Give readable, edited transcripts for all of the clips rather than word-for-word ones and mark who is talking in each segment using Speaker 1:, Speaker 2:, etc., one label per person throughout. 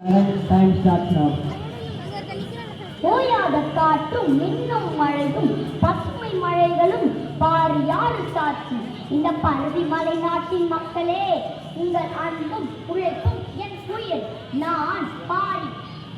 Speaker 1: Time starts now.
Speaker 2: ஓயாத காற்றும் மின்னும் மழையும் பசுமை மழைகளும் பாரு யாரு சாட்சி. இந்த பருதி மலை நாட்டின் மக்களே, உங்கள் அன்பும் உழைப்பும் என் உயிர். நான் பாரி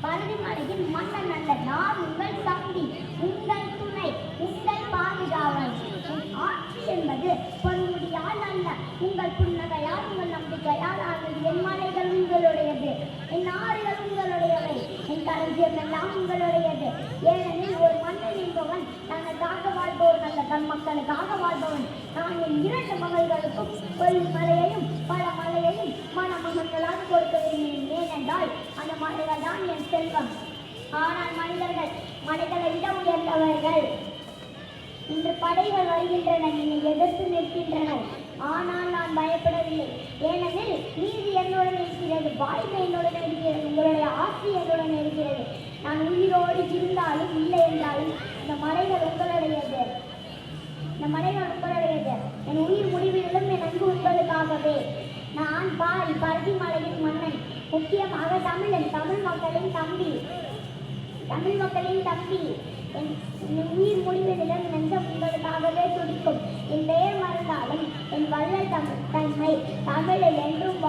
Speaker 2: பருதி மலையின் மன்னன் அல்ல, நான் உங்கள் தம்பி, உங்கள் துணை, உங்கள் பாதுகாவல். என் ஆட்சி என்பது பொன்முடியால் அல்ல, உங்கள் புன்னகையால், உங்கள் நம்பிக்கையால் ஆனது. என் மலைகள் உங்களுடையது, என் ஆறுகள் உங்களுடையவை, என் களஞ்சியம் எல்லாம் உங்களுடையது. ஏனெனில் ஒரு மன்னன் என்பவன் தனக்காக வாழ்பவன் அல்ல, தன் மக்களுக்காக வாழ்பவன். நான் என் 2 மகள்களுக்கும் ஒரு மலையையும் பல மலையையும் மணமகன்களாக கொடுக்க விரும்பினேன். ஏனென்றால் அந்த மலைகள் தான் என் செல்வம். ஆனால் மனிதர்கள் மலைகளை விட உயர்ந்தவர்கள். இன்று படைகள் வருகின்றன, என்னை எதிர்த்து நிற்கின்றன. ஆனால் நான் பயப்படவில்லை. ஏனெனில் நீதி என்னுடன் இருக்கிறது, வாய்மை என்னுடன் இருக்கிறது, உங்களுடைய ஆட்சி என்னுடன் இருக்கிறது. நான் உயிரோடு இருந்தாலும் இல்லை என்றாலும் இந்த மலைகள் உங்களுடையது, இந்த மலைகள் உங்களுடையது. என் உயிர் முடிவிலும் என் அன்பு உங்களுக்காகவே. நான் பாரி பருதி மலையின் மன்னன், முக்கியமாக தமிழன், தமிழ் மக்களின் தம்பி, தமிழ் மக்களின் தம்பி. என் உயிர் முடிவதிலும் நெஞ்சம் உங்களுக்காகவே துடிக்கும். என் பெயர் மறந்தாலும் என் வள்ளல் தன்மை தமிழில் என்றும்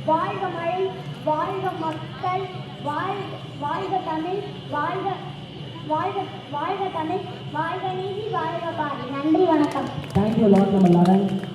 Speaker 2: வாழ்க மழை, வாழ்க மக்கள், வாழ்க தமிழ், வாழ்க வாழ்க வாழ்க தமிழ், வாழ்க நீதி, வாழ்க பாரி. நன்றி, வணக்கம்.
Speaker 1: Thank you, Lord Namallaran.